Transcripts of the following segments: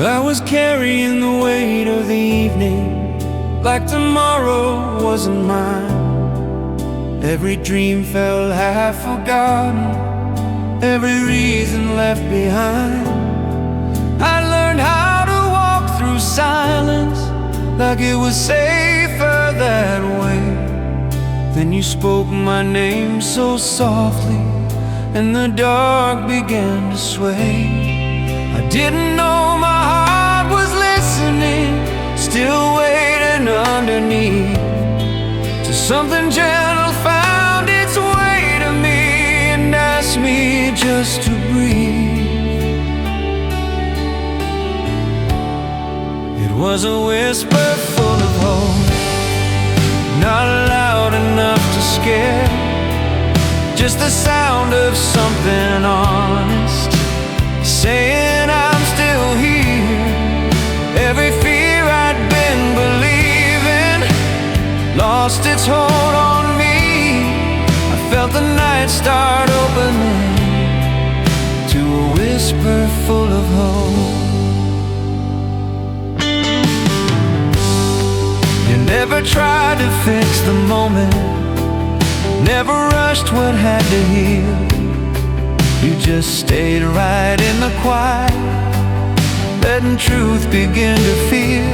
I was carrying the weight of the evening like tomorrow wasn't mine. Every dream felt half forgotten, every reason left behind. I learned how to walk through silence like it was safer that way. Then you spoke my name so softly, and the dark began to sway. I didn't know my heart was listening, still waiting underneath, till something gentle found its way to me and asked me just to breathe. It was a whisper full of hope, not loud enough to scare, just the sound of something honest, saying I'm still here. Every fear I'd been believing lost its hold on me. I felt the night start opening to a whisper full of hope. You never tried to fix the moment, never rushed what had to heal. You just stayed right in the quiet, letting truth begin to feel.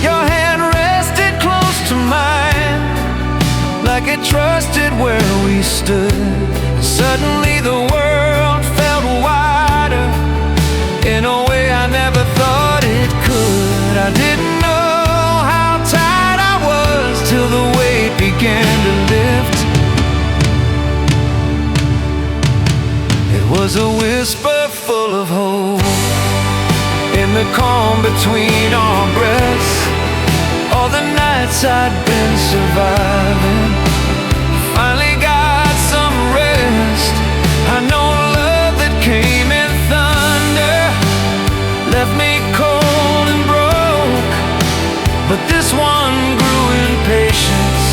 Your hand rested close to mine, like it trusted where we stood. Suddenly the world felt wider, in a way I never thought it could. I didn't know how tired I was till the weight began to lift. It was a whisper full of hope, in the calm between our breaths. All the nights I'd been surviving finally got some rest. I know love that came in thunder left me cold and broke, but this one grew in patience,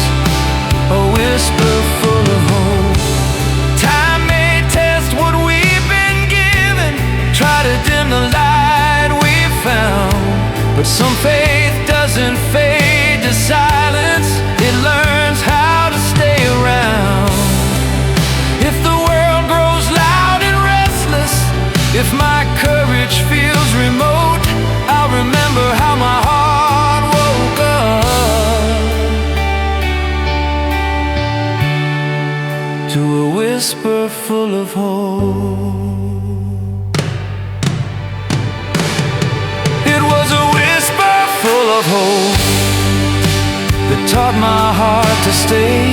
a whisper full of hope. Time may test what we've been given, try to dim the light we found, but some faith doesn't fade to silence, it learns how to stay around. If the world grows loud and restless, if my courage feels remote, I'll remember how my heart woke up to a whisper full of hope. It was a whisper full of hope that taught my heart to stay,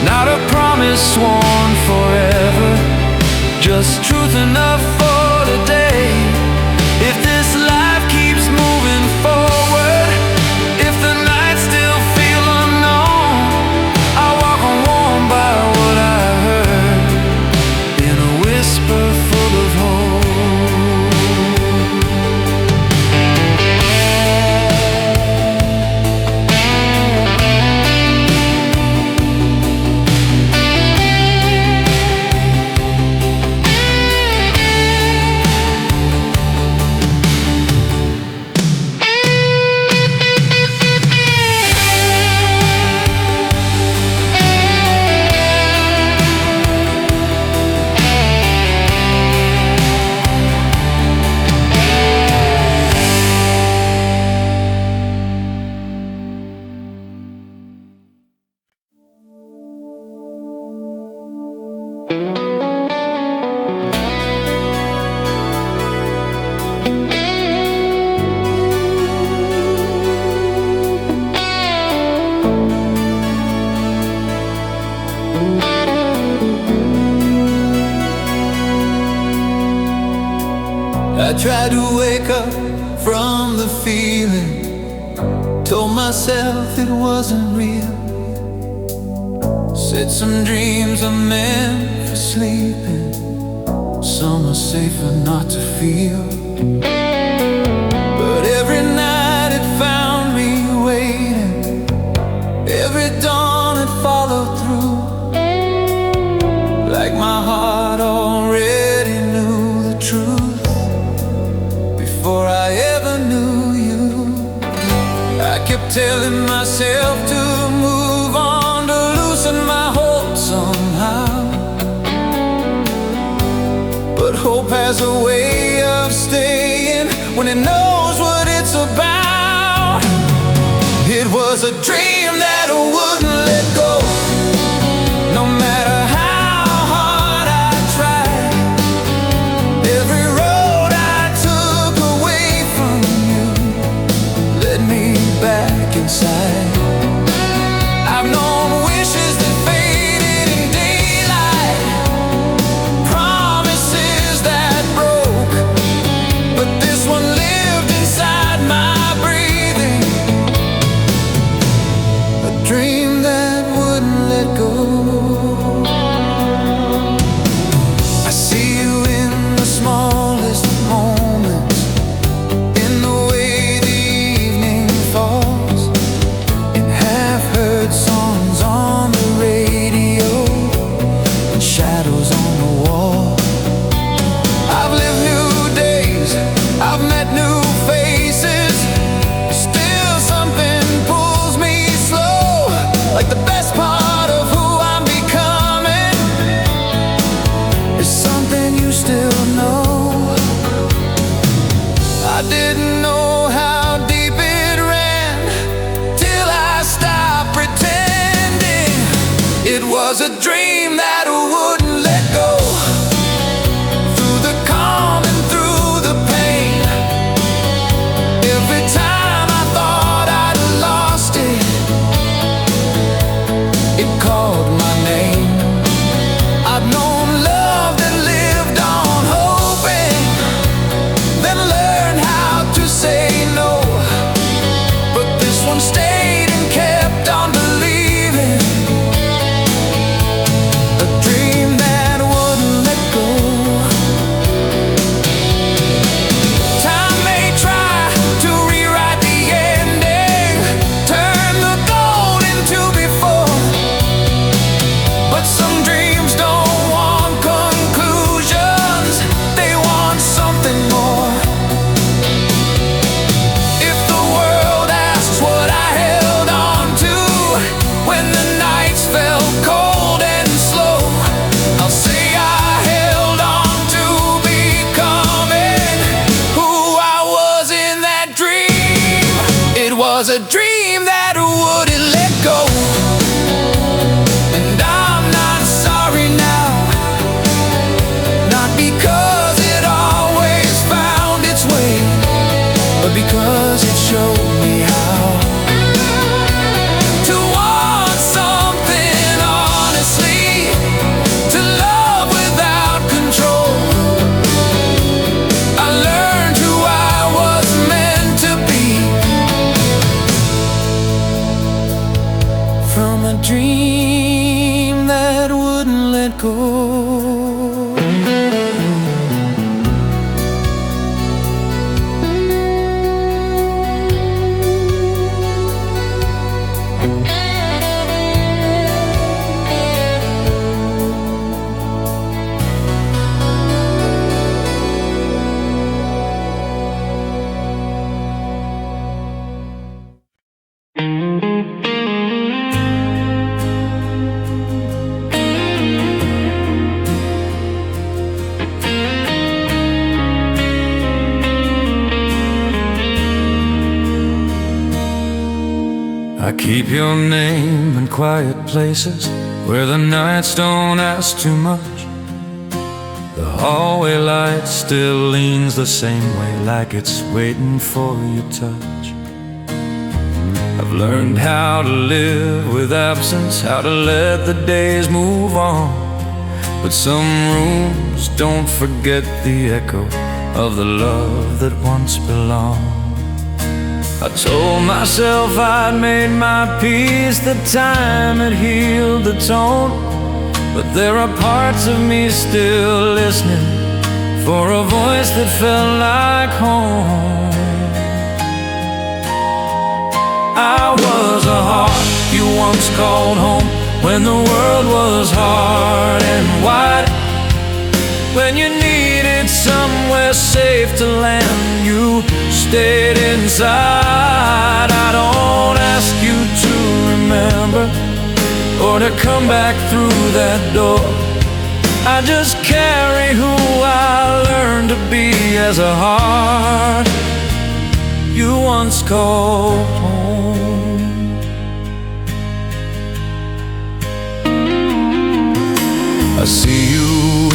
not a promise sworn forever, just truth enough for today. If this life keeps moving forward, if the nights still feel unknown, I'll walk on warm by what I heard in a whisper full of hope. I tried to wake up from the feeling, told myself it wasn't real, said some dreams are meant for sleeping, some are safer not to feel. But every night it found me waiting, every dawn it followed through, like my heart already knew the truth. has a way of staying when it knows what it's about. It was a dream that wouldn't let go, no matter how hard I tried. Every road I took away from you led me back inside. I've known wishes that faded in daylight, promises that broke, but this one lived inside my breathing. A dream that wouldn't let go. I see you in the smallest moments, in the way the evening falls, in half-heard songs on the radio, and shadows on the wall. I've lived new days, I've met new faces, still something pulls me slow, like the best part of who I'm becoming is something you still know. I didn't know how deep it ran till I stopped pretending. It was a dream that wouldn't let go. Through the calm and through the pain, every time I thought I'd lost it, it called my name. I've known love that lived on hoping, then learned how to say no, but this one stayed and kept on believing. A dream that wouldn't let go. Time may try to rewrite the ending, turn the gold into before, but some dreams don't want conclusions, they want something more. If the world asks what I held on to when the nights felt cold and slow, I'll say I held on to becoming who I was in that dream. It was a dream that wouldn't let go, and I'm not sorry now, not because it always found its way, but because it showed me how to want something honestly, to love without control. I learned who I was meant to be from a dream that wouldn't let go. I keep your name in quiet places where the nights don't ask too much. The hallway light still leans the same way, like it's waiting for your touch. I've learned how to live with absence, how to let the days move on, but some rooms don't forget the echo of the love that once belonged. I told myself I'd made my peace, that time had healed the tone, but there are parts of me still listening for a voice that felt like home. I was a heart you once called home when the world was hard and wide. When you needed somewhere safe to land, you stayed inside. I don't ask you to remember or to come back through that door. I just carry who I learned be as a heart you once called home. I see you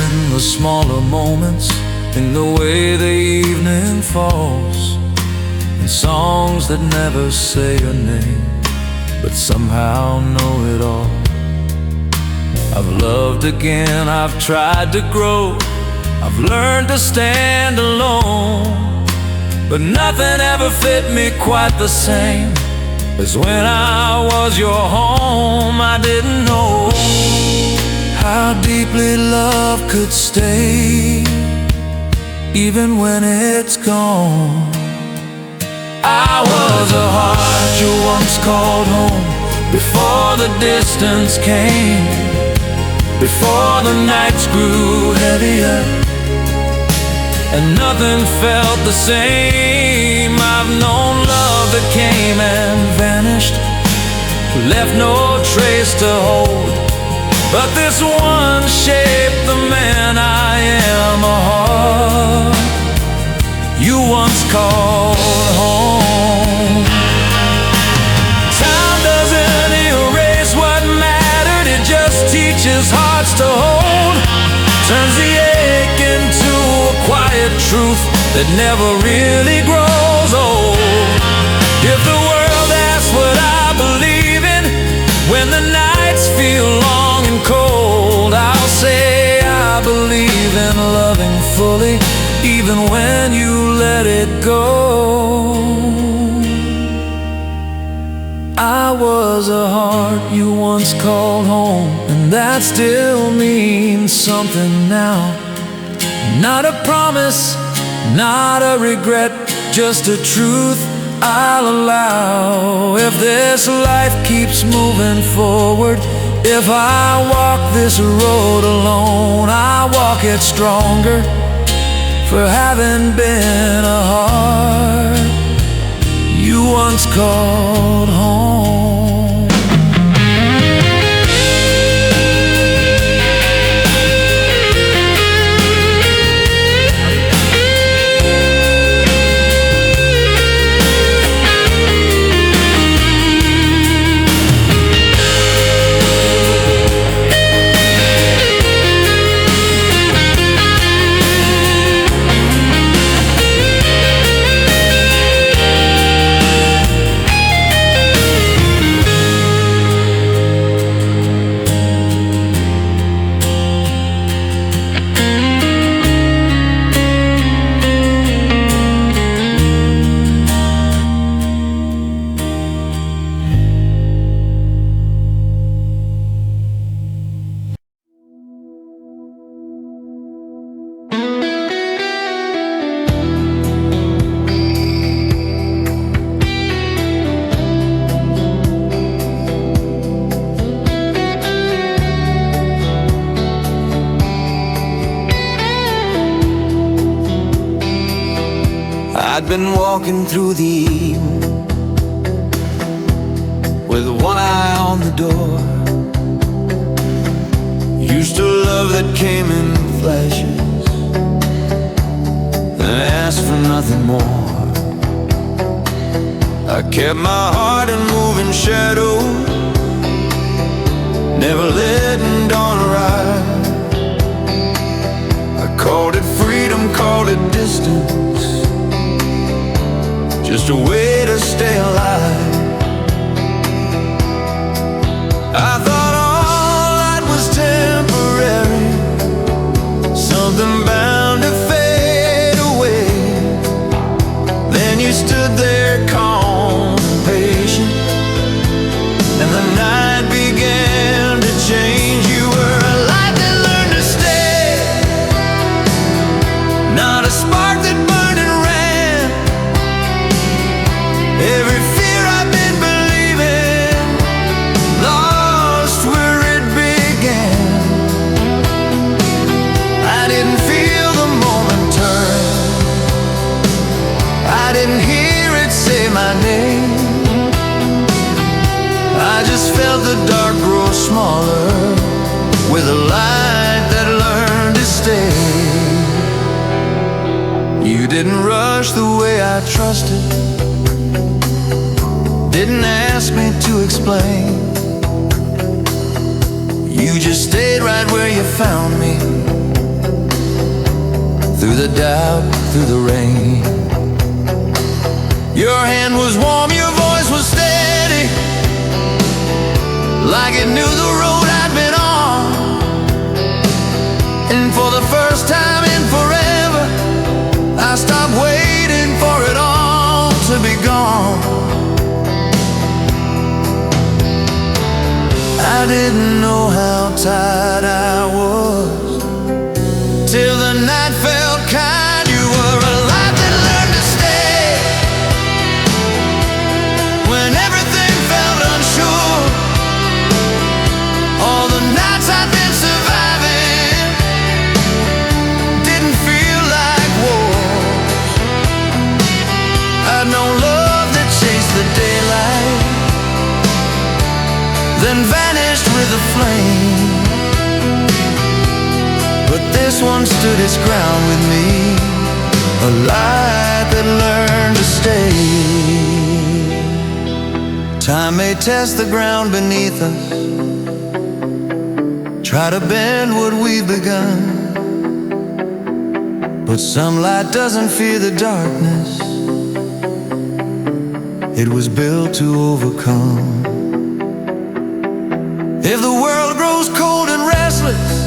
in the smaller moments, in the way the evening falls, in songs that never say your name, but somehow know it all. I've loved again, I've tried to grow, I've learned to stand alone, but nothing ever fit me quite the same as when I was your home. I didn't know how deeply love could stay, even when it's gone. I was a heart you once called home, before the distance came, before the nights grew heavier and nothing felt the same. I've known love that came and vanished, left no trace to hold, but this one shaped the man I am, a heart you once called home. Time doesn't erase what mattered, it just teaches hearts to hold, turns the ache into a quiet truth that never really grows old. If the world asks what I believe in, when the nights feel long and cold, I'll say I believe in loving fully, even when you let it go. I was a heart you once called home, and that still means something now. Not a promise, not a regret, just a truth I'll allow. If this life keeps moving forward, if I walk this road alone, I walk it stronger for having been a heart you once called home. I'd been walking through the evening with one eye on the door. Used to love that came in flashes and asked for nothing more. I kept my heart in moving shadows, never letting dawn arrive. I called it freedom, called it distance, just a way to stay alive. I thought all that was temporary, something bound to fade away. Then you stood there calm and patient, and the night began to change. You were a light that learned to stay, not a spark that burned and ran. Every fear I've been believing, lost where it began. I didn't feel the moment turn, I didn't hear it say my name. I just felt the dark grow smaller with a light that learned to stay. You didn't rush the way I trusted, didn't ask me to explain. You just stayed right where you found me, through the doubt, through the rain. Your hand was warm, your voice was steady, like it knew the road I'd been on. And for the first time in forever, I stopped waiting for it all to be gone. I didn't know how tired I was till the night felt kind. You were a light that learned to stay when everything felt unsure. All the nights I'd been surviving didn't feel like wars. I'd known love that chased the daylight, then vanished with a flame. But this one stood its ground with me, a light that learned to stay. Time may test the ground beneath us, try to bend what we've begun, but some light doesn't fear the darkness it was built to overcome. If the world grows cold and restless,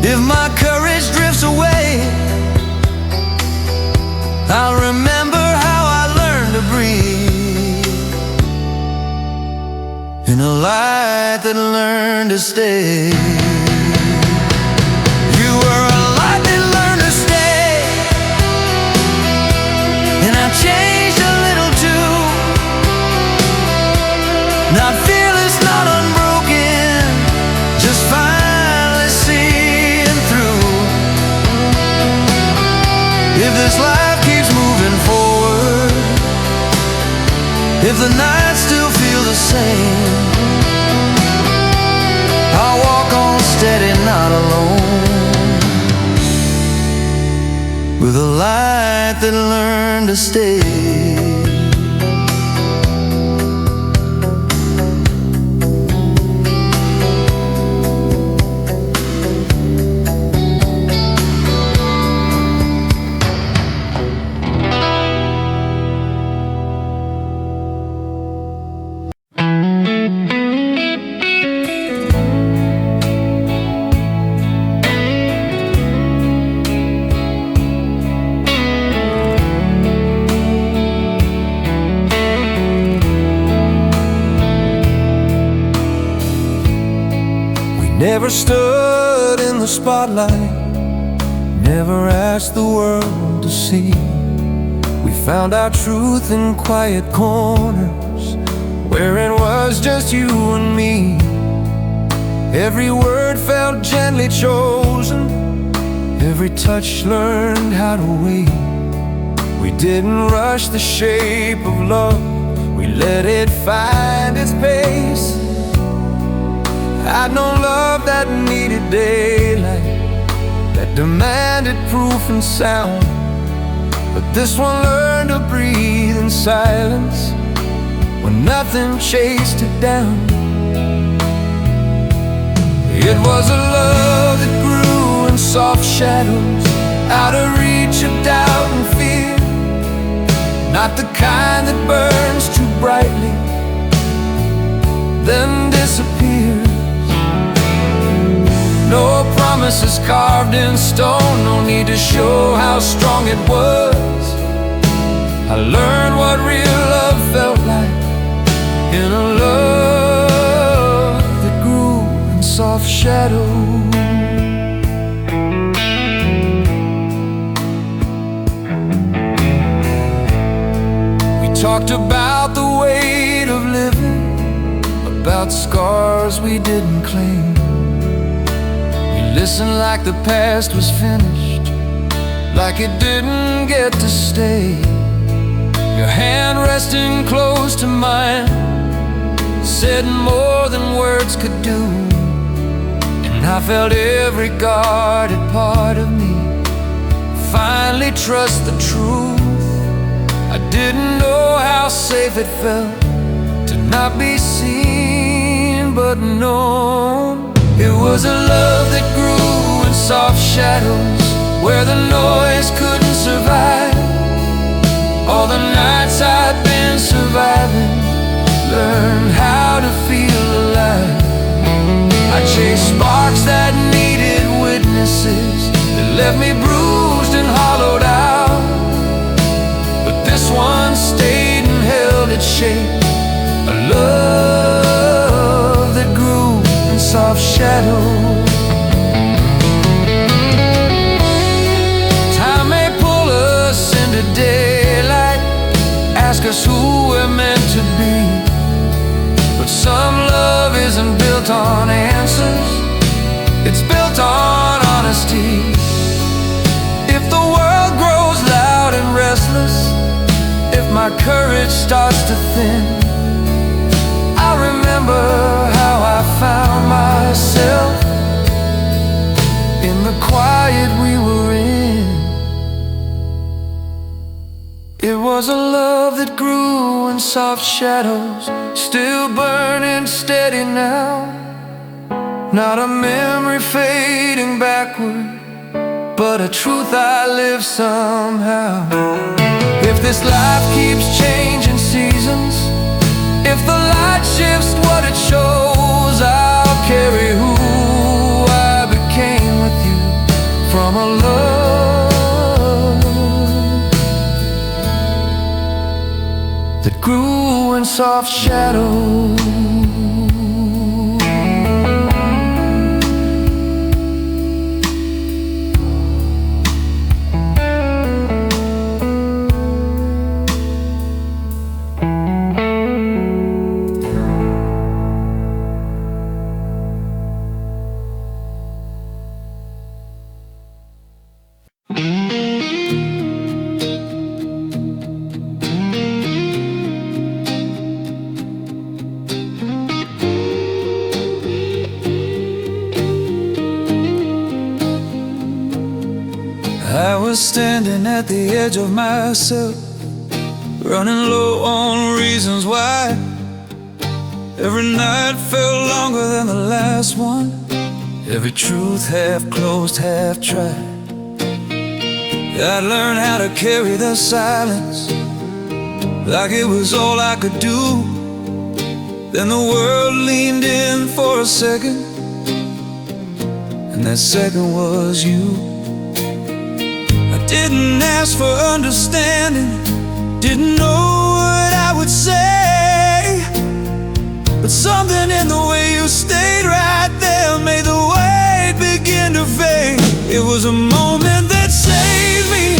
if my courage drifts away, I'll remember how I learned to breathe in a light that learned to stay. You were a light that learned to stay, and I changed a little too. Not fearless, not unbroken, just finally seeing through. If this life keeps moving forward, if the nights still feel the same, I'll walk on steady, not alone, with a light that learned to stay. Never stood in the spotlight, never asked the world to see. We found our truth in quiet corners, where it was just you and me. Every word felt gently chosen, every touch learned how to wait. We didn't rush the shape of love, we let it find its pace. I'd known love that needed daylight, that demanded proof and sound, but this one learned to breathe in silence when nothing chased it down. It was a love that grew in soft shadows, out of reach of doubt and fear, not the kind that burns too brightly, then disappears. No promises carved in stone, no need to show how strong it was. I learned what real love felt like, in a love that grew in soft shadow. We talked about the weight of living, about scars we didn't claim. Listened like the past was finished, like it didn't get to stay. Your hand resting close to mine said more than words could do, and I felt every guarded part of me finally trust the truth. I didn't know how safe it felt to not be seen but known. It was a love that grew in soft shadows where the noise couldn't survive. All the nights I'd been surviving, learned how to feel alive. I chased sparks that needed witnesses, that left me bruised and hollowed out. But this one stayed and held its shape, a love that grew in soft shadows. Time may pull us into daylight, ask us who we're meant to be. But some love isn't built on answers, it's built on honesty. If the world grows loud and restless, if my courage starts to thin, I remember how I found myself in the quiet we were in. It was a love that grew in soft shadows, still burning steady now. Not a memory fading backward, but a truth I live somehow. If this life keeps changing seasons, if the light shifts what it shows, I'll carry who I became with you from a love that grew in soft shadows. I was standing at the edge of myself, running low on reasons why. Every night felt longer than the last one, every truth half closed, half tried. I'd learned how to carry the silence like it was all I could do. Then the world leaned in for a second, and that second was you. Didn't ask for understanding, didn't know what I would say, but something in the way you stayed right there made the weight begin to fade. It was a moment that saved me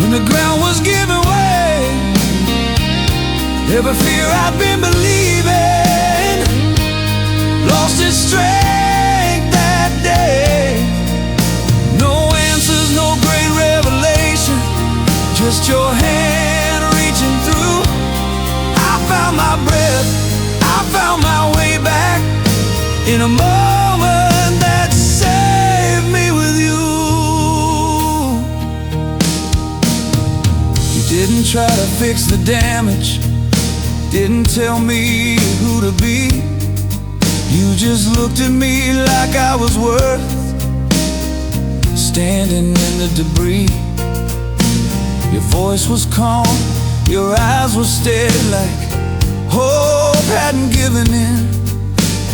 when the ground was giving way. Every fear I'd been believing lost its strength that day. No great revelation, just your hand reaching through. I found my breath, I found my way back in a moment that saved me with you. You didn't try to fix the damage, didn't tell me who to be. You just looked at me like I was worth standing in the debris. Your voice was calm, your eyes were steady like hope hadn't given in.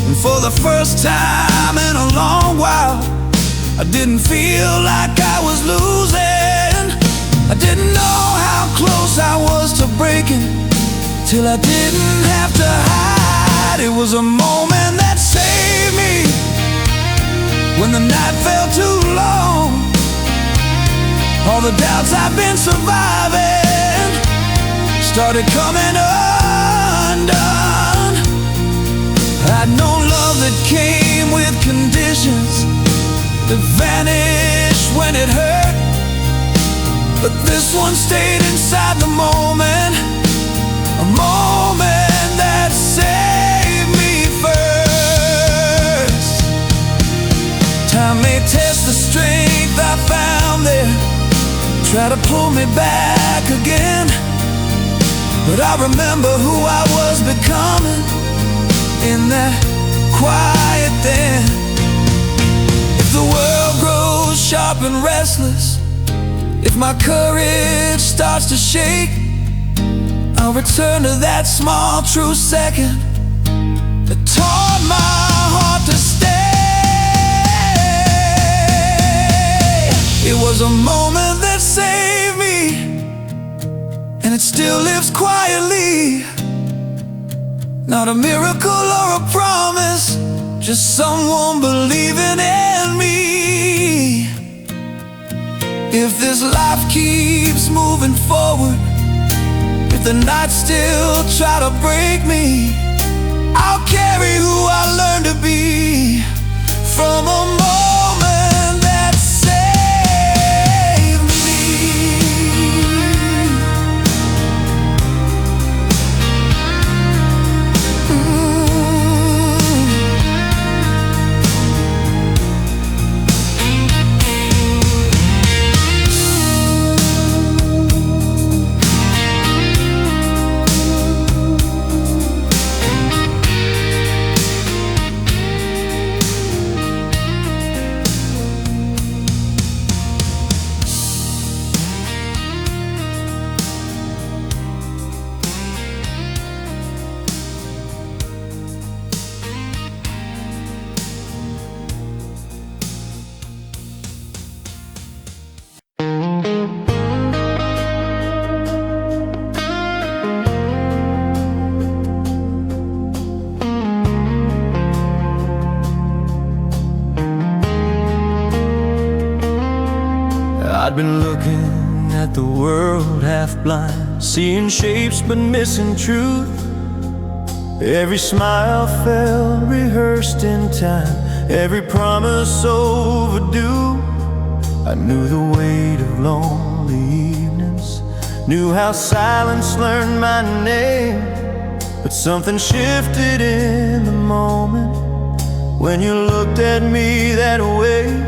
And for the first time in a long while, I didn't feel like I was losing. I didn't know how close I was to breaking till I didn't have to hide. It was a moment that saved me when the night felt too long. All the doubts I've been surviving started coming undone. I'd known love that came with conditions that vanished when it hurt, but this one stayed inside the moment, a moment that saved me first. Time may test the strength I found there, try to pull me back again, but I remember who I was becoming in that quiet then. If the world grows sharp and restless, if my courage starts to shake, I'll return to that small true second that taught my heart to stay. It was a moment that saved me, and it still lives quietly. Not a miracle or a promise, just someone believing in me. If this life keeps moving forward, if the nights still try to break me, I'll carry who I learned to be from a moment that saved me. I'd been looking at the world half blind, seeing shapes but missing truth. Every smile felt rehearsed in time, every promise overdue. I knew the weight of lonely evenings, knew how silence learned my name. But something shifted in the moment when you looked at me that way.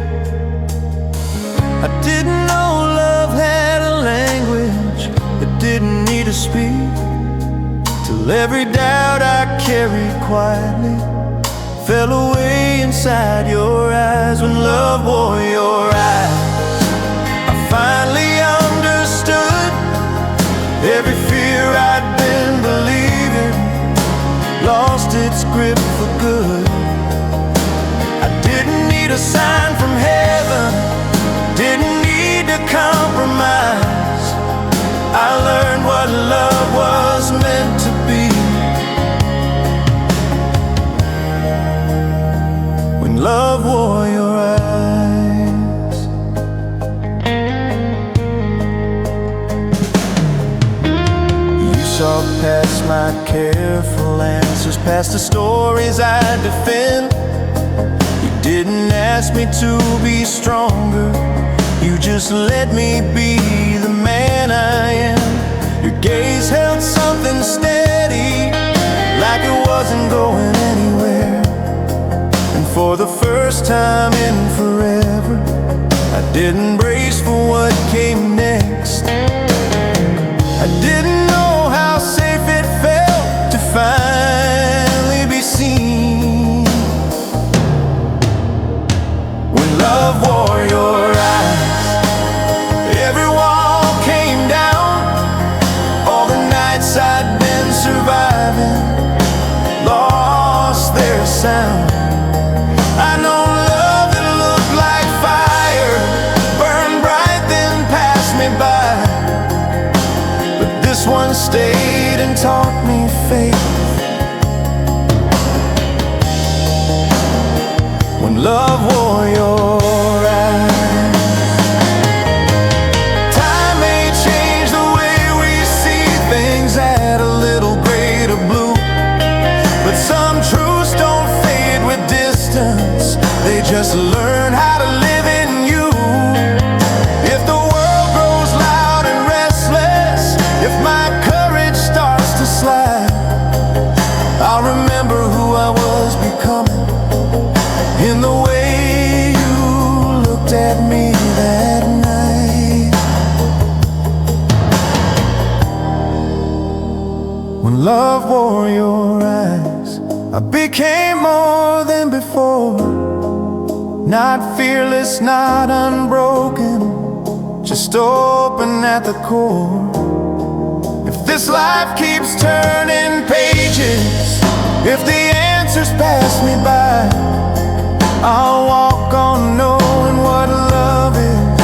I didn't know love had a language that didn't need to speak, till every doubt I carried quietly fell away inside your eyes. When love wore your eyes, I finally understood every fear I'd been believing lost its grip for good. I didn't need a sign from heaven, didn't need to compromise. I learned what love was meant to be when love wore your eyes. You saw past my careful answers, past the stories I defend. You didn't ask me to be stronger, you just let me be the man I am. Your gaze held something steady, like it wasn't going anywhere. And for the first time in forever, I didn't brace for what came next. I didn't know how safe it felt to finally be seen when love wore your eyes. I'd been surviving lost their sound. I know love that looked like fire, burned bright then passed me by, but this one stayed and taught me faith. When love wore your eyes, add a little greater blue, but some truths don't fade with distance, they just learn how to live in you. If the world grows loud and restless, if my courage starts to slide, I'll remember who I was becoming in the way you before your eyes. I became more than before, not fearless, not unbroken, just open at the core. If this life keeps turning pages, if the answers pass me by, I'll walk on knowing what love is,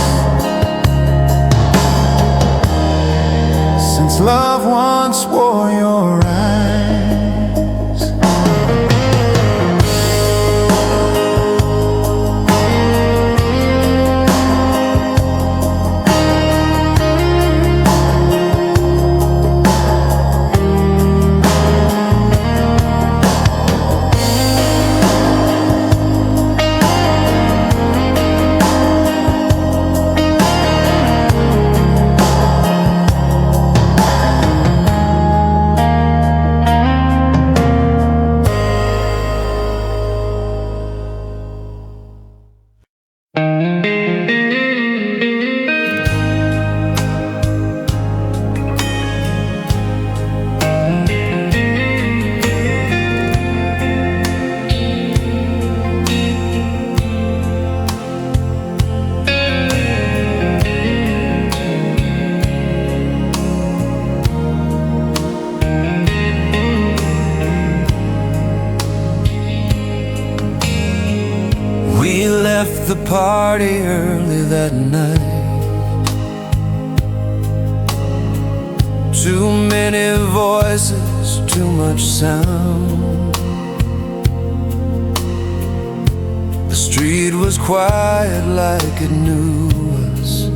since love once wore your eyes. We left the party early that night. Too many voices, too much sound. The street was quiet like it knew us,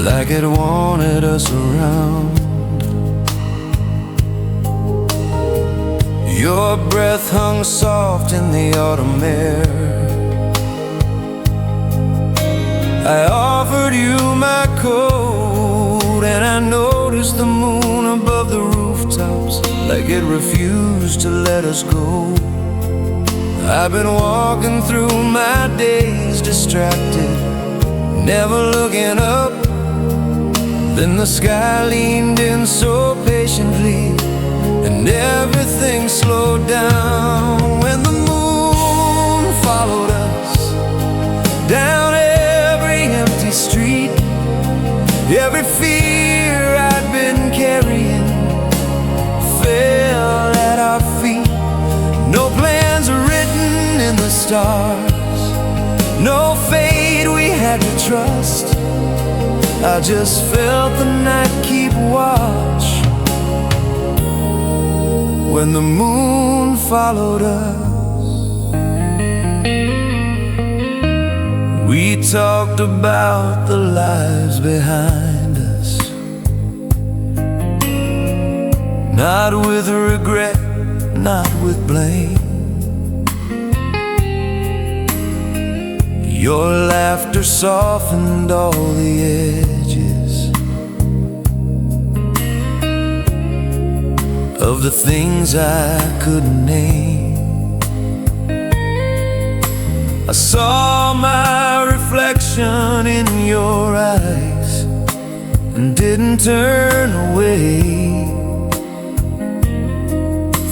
like it wanted us around. Your breath hung soft in the autumn air. I offered you my coat, and I noticed the moon above the rooftops, like it refused to let us go. I've been walking through my days distracted, never looking up. Then the sky leaned in so patiently, and everything slowed down when the moon followed us down every empty street. Every fear I'd been carrying fell at our feet. No plans written in the stars, no fate we had to trust. I just felt the night keep watch when the moon followed us. We talked about the lives behind us, not with regret, not with blame. Your laughter softened all the edges of the things I couldn't name. I saw my reflection in your eyes and didn't turn away.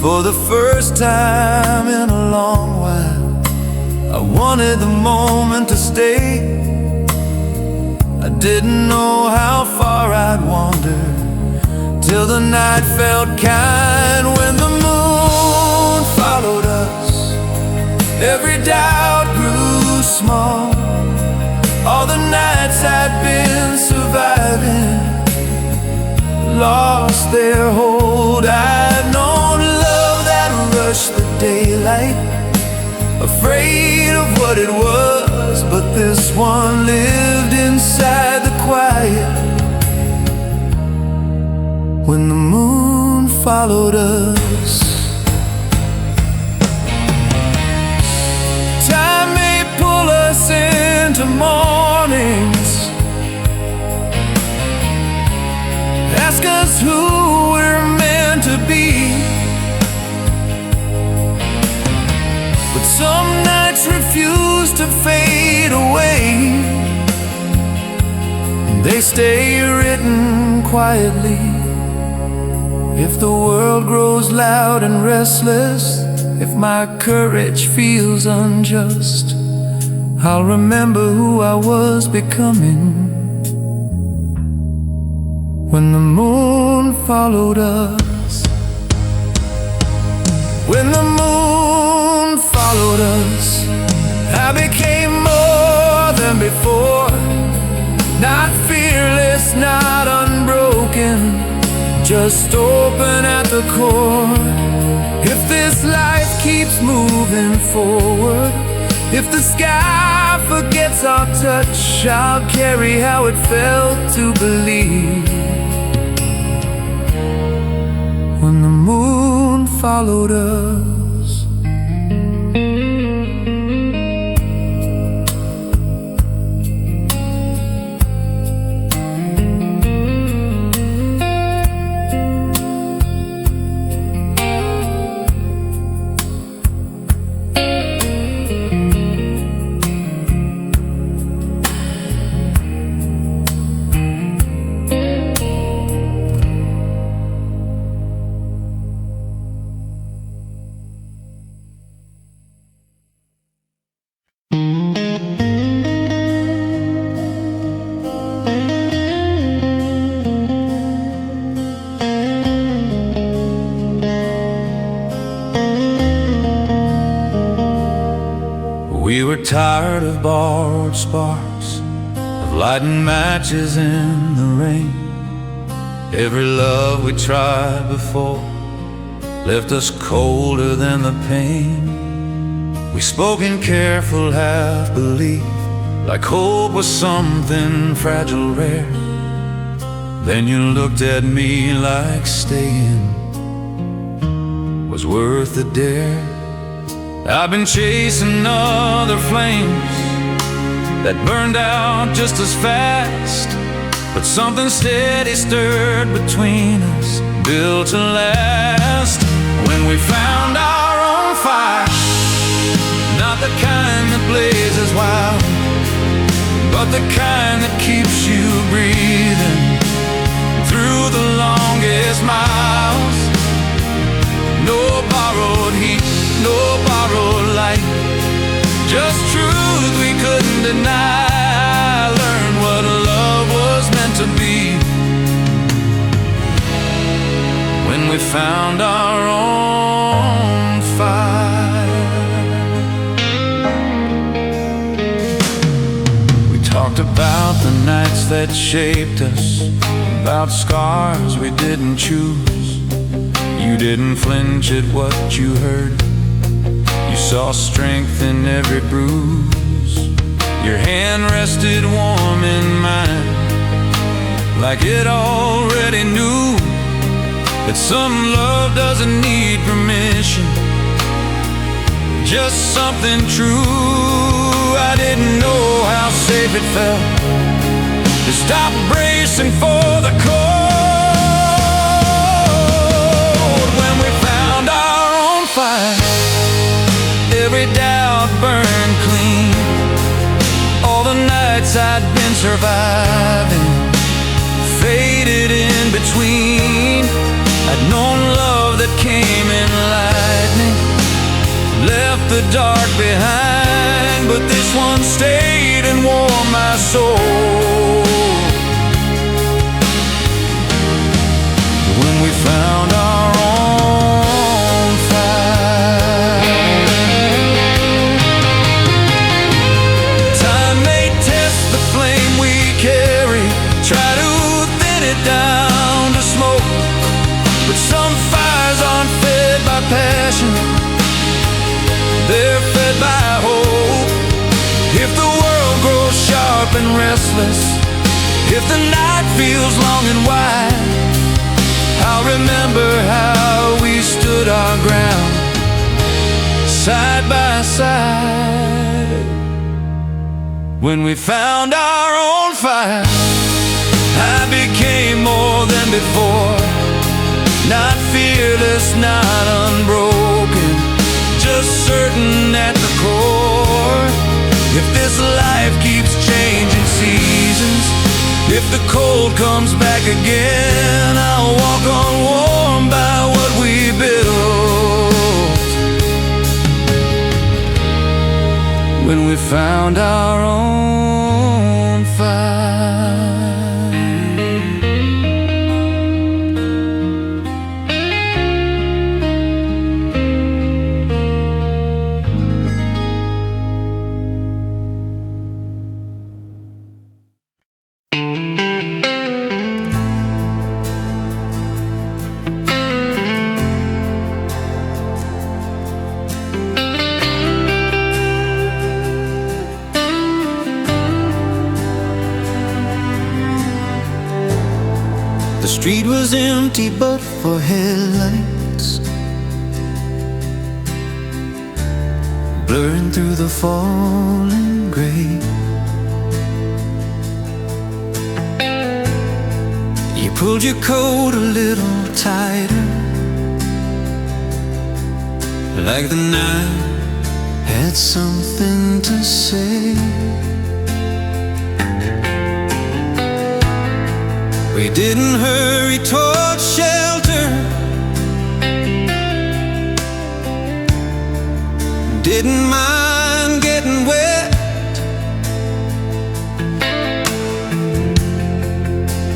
For the first time in a long while, I wanted the moment to stay. I didn't know how far I'd wander till the night felt kind when the moon followed us. Every doubt grew small. All the nights I'd been surviving lost their hold. I'd known love that rushed the daylight, afraid of what it was, but this one lived inside the quiet when the moon followed us. Time may pull us into mornings, ask us who we're meant to be. But some nights refuse to fade away, they stay written quietly. If the world grows loud and restless, if my courage feels unjust, I'll remember who I was becoming when the moon followed us. When the moon followed us, I became more than before. Not fearless, not unbroken, just open at the core. If this life keeps moving forward, if the sky forgets our touch, I'll carry how it felt to believe when the moon followed us. We were tired of borrowed sparks, of lighting matches in the rain. Every love we tried before left us colder than the pain. We spoke in careful half-belief, like hope was something fragile, rare. Then you looked at me like staying was worth the dare. I've been chasing other flames that burned out just as fast, but something steady stirred between us, built to last. When we found our own fire, not the kind that blazes wild, but the kind that keeps you breathing through the longest miles. No borrowed heat, no borrowed light, just truth we couldn't deny. Learn what love was meant to be when we found our own fire. We talked about the nights that shaped us, about scars we didn't choose. You didn't flinch at what you heard, you saw strength in every bruise. Your hand rested warm in mine, like it already knew that some love doesn't need permission, just something true. I didn't know how safe it felt to stop bracing for the cold. When we found our own fire, every doubt burned clean. All the nights I'd been surviving faded in between. I'd known love that came in lightning, left the dark behind, but this one stayed and warmed my soul. When we found our own fire, time may test the flame we carry, try to thin it down to smoke, but some fires aren't fed by passion, they're fed by hope. If the world grows sharp and restless, if the night feels long and wide, I'll remember how we stood our ground, side by side. When we found our own fire, I became more than before. Not fearless, not unbroken, just certain at the core. If this life keeps changing seasons, if the cold world comes back again, I'll walk on warm by what we built when we found our own fire. The street was empty but for headlights blurring through the falling gray. You pulled your coat a little tighter, like the night had something to say. We didn't hurry towards shelter, didn't mind getting wet.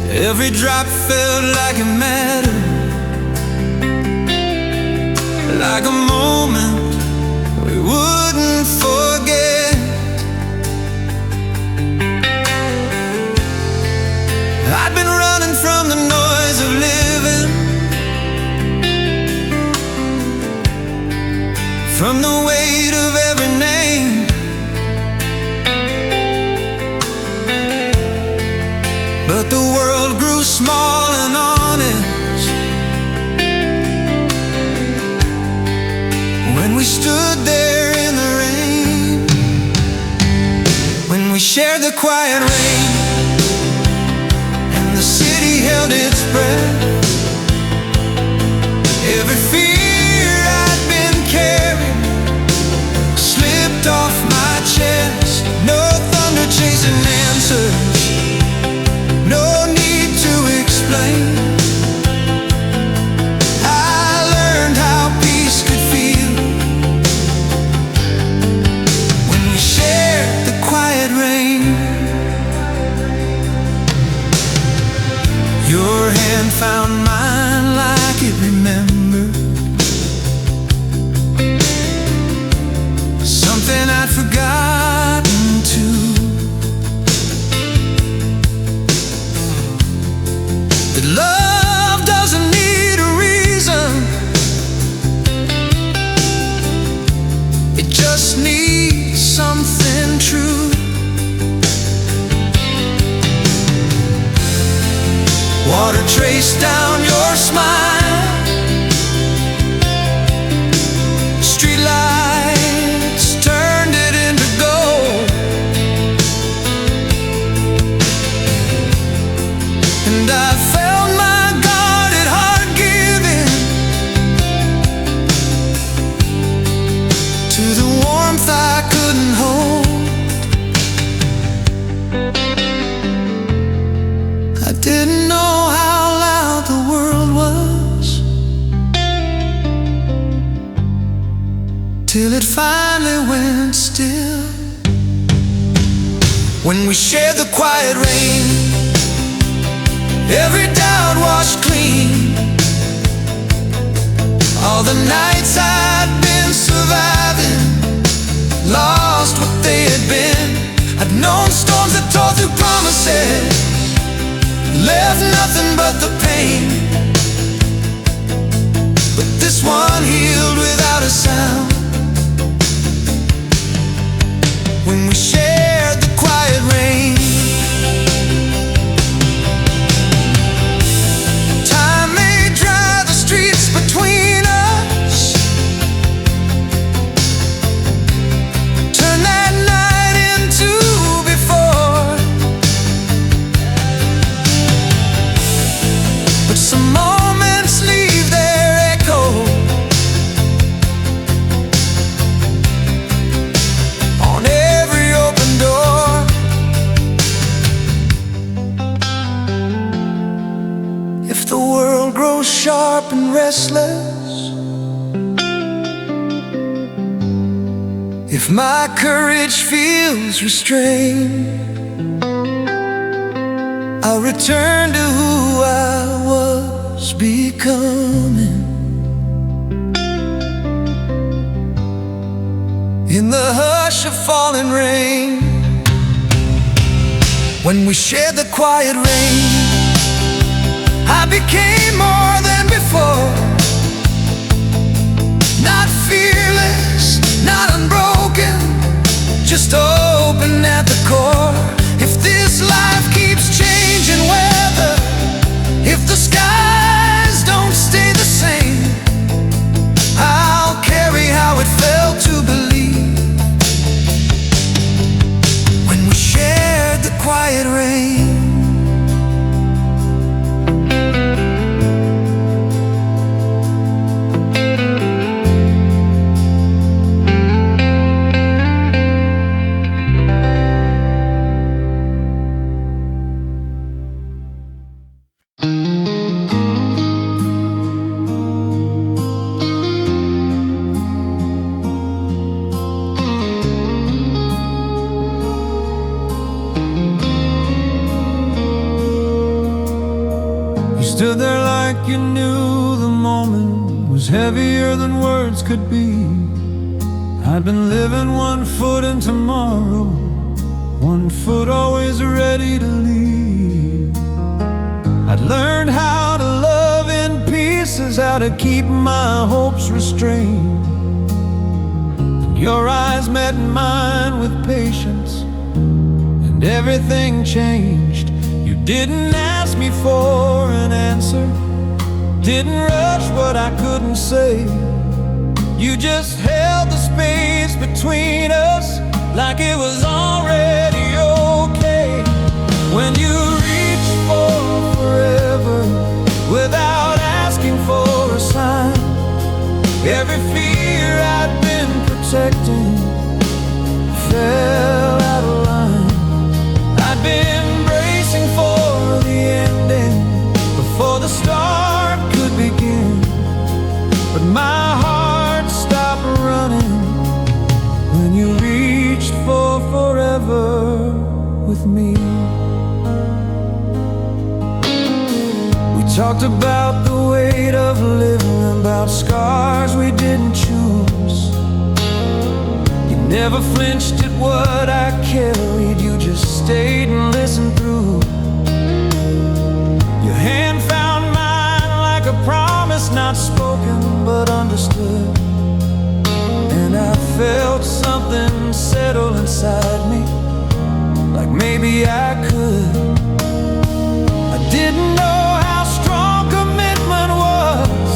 Every drop felt like it mattered, like a moment we wouldn't forget. I'd been running from the noise of living, from the weight of every name. But the world grew small and honest when we stood there in the rain, when we shared the quiet rain. The city held its breath. Every fear I'd been carrying slipped off my chest. No thunder chasing answers, no need to explain. I learned how peace could feel when we shared the quiet rain. Your hand found mine like it remembered something I'd forgotten too. That love doesn't need a reason, it just needs something true. Water traced down your smile, streetlights turned it into gold, and I felt my guarded heart giving to the warmth I couldn't hold. I didn't know till it finally went still, when we shared the quiet rain. Every doubt washed clean, all the nights I'd been surviving lost what they had been. I'd known storms that tore through promises, left nothing but the pain. But this one healed without a sound, when we shared the quiet rain. Time may dry the streets between us, turn that night into before, but some moments leave their echo on every open door. sharp and restless, if my courage feels restrained, I'll return to who I was becoming. In the hush of falling rain, when we shared the quiet rain, I became more than before. Not fearless, not unbroken, just open at the core. If this life keeps changing weather, if the skies don't stay the same, I'll carry how it felt to believe when we shared the quiet rain. Stood there like you knew the moment was heavier than words could be. I'd been living 1 foot in tomorrow, 1 foot always ready to leave. I'd learned how to love in pieces, how to keep my hopes restrained. And your eyes met mine with patience, and everything changed. You didn't ask me for an answer, didn't rush what I couldn't say. You just held the space between us like it was already okay. When you reached for forever without asking for a sign, every fear I'd been protecting fell out of line. I'd been bracing for the ending before the start could begin, but my heart stopped running when you reached for forever with me. We talked about the weight of living, about scars we didn't choose. You never flinched at what I carried, you just stayed and listened through. Your hand found mine like a promise, not spoken but understood. And I felt something settle inside me, like maybe I could. I didn't know how strong commitment was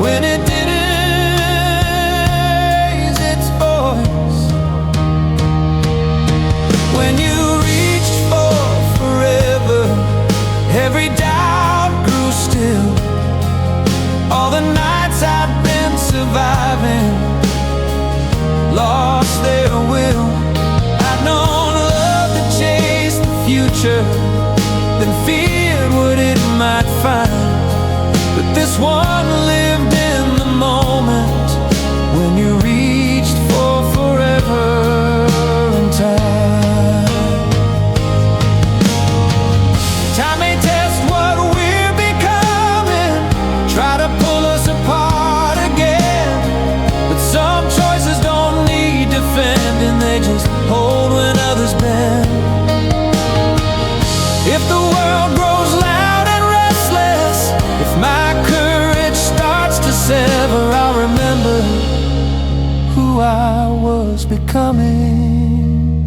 when it didn't raise its voice. When you reached for forever, every doubt grew still. All the nights I'd been surviving lost their will. I'd known love to chase the future, then feared what it might find. But this one lived in the moment when you reached for forever in time. Time may test what we're becoming, try to pull us apart again, but some choices don't need defending, they just hold when others bend. If the world grows loud and restless, if my courage starts to sever, I'll remember who I was becoming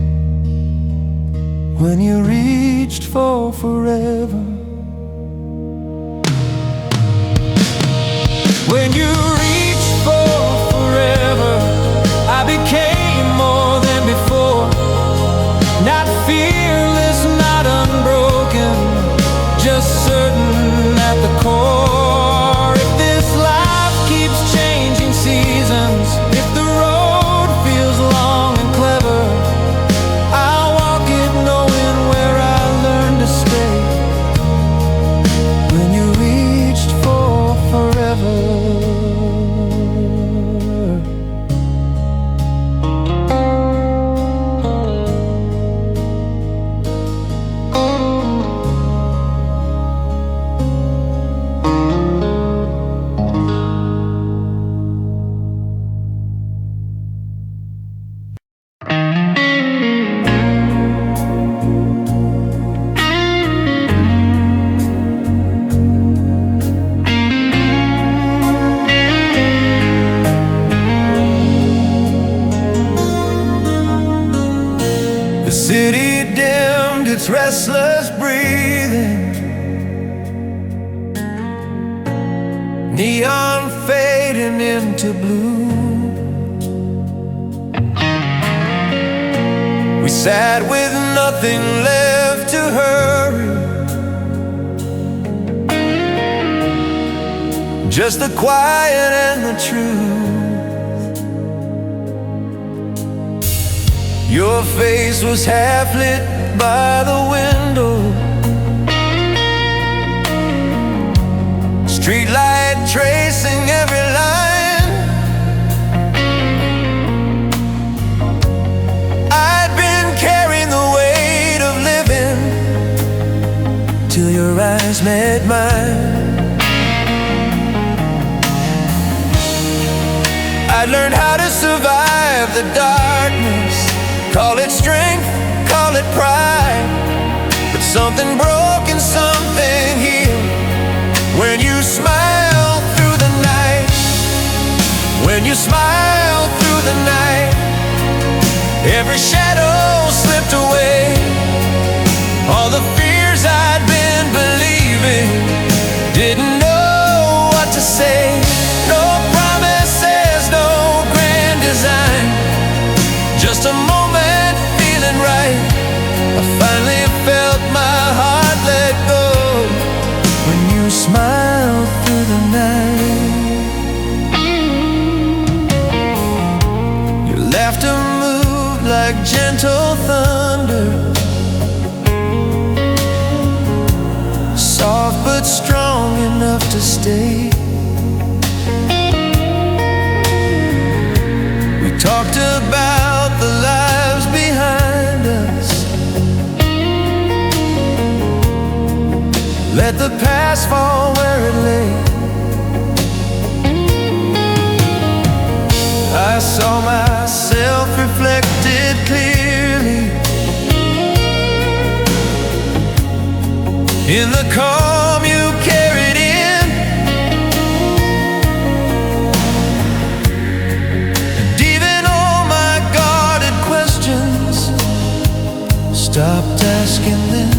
when you reached for forever. When you reached for forever, I became more than before. Not fearless, not unbroken, just certain at the core. If this life keeps changing seasons, if the road feels long and clever, I'll walk it knowing where I learned to stay. When city dimmed its restless breathing, neon fading into blue. We sat with nothing left to hurry, just the quiet and the truth. Your face was half lit by the window, streetlight tracing every line. I'd been carrying the weight of living till your eyes met mine. I learned how to survive the darkness. Call it strength, call it pride, but something broke and something healed when you smile through the night. When you smile through the night, every shadow slipped away. All the fears I'd been believing, didn't know what to say. No promises, no grand design, just a moment feeling right. I finally felt my heart let go when you smiled through the night. Your laughter moved like gentle thunder, soft but strong enough to stay. We talked about the lives behind us, let the past fall where it lay. I saw myself reflected clearly in the calm you carried in, and even all my guarded questions stopped asking them.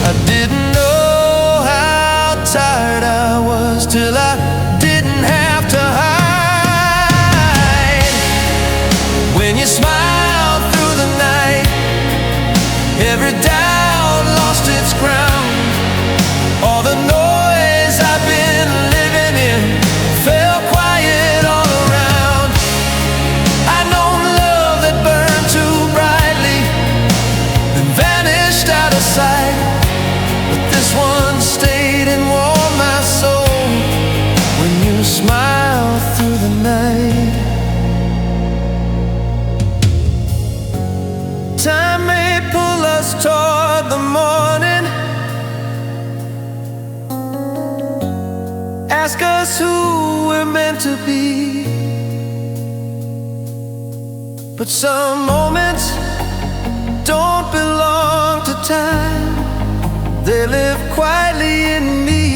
I didn't know how tired I was till I didn't have to hide. When you smiled through the night, every doubt lost its ground. All the noise I've been living in fell quiet all around. I'd known love that burned too brightly, then vanished out of sight, but this one stayed and warmed my soul when you smiled through the night. Time may pull us toward the morning, ask us who we're meant to be, but some moments don't belong to time, they live quietly in me.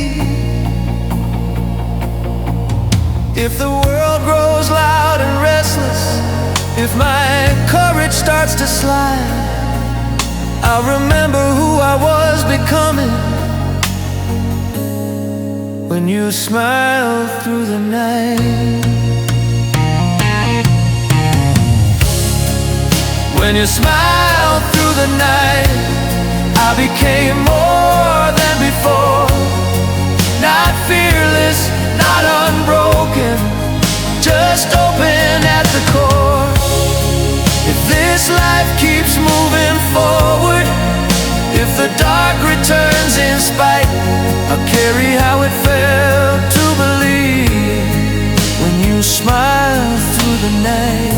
If the world grows loud and restless, if my courage starts to slide, I'll remember who I was becoming when you smiled through the night. When you smiled through the night, I became more than before. Not fearless, not unbroken, just open at the core. If this life keeps moving forward, if the dark returns in spite, I'll carry how it felt to believe when you smiled through the night.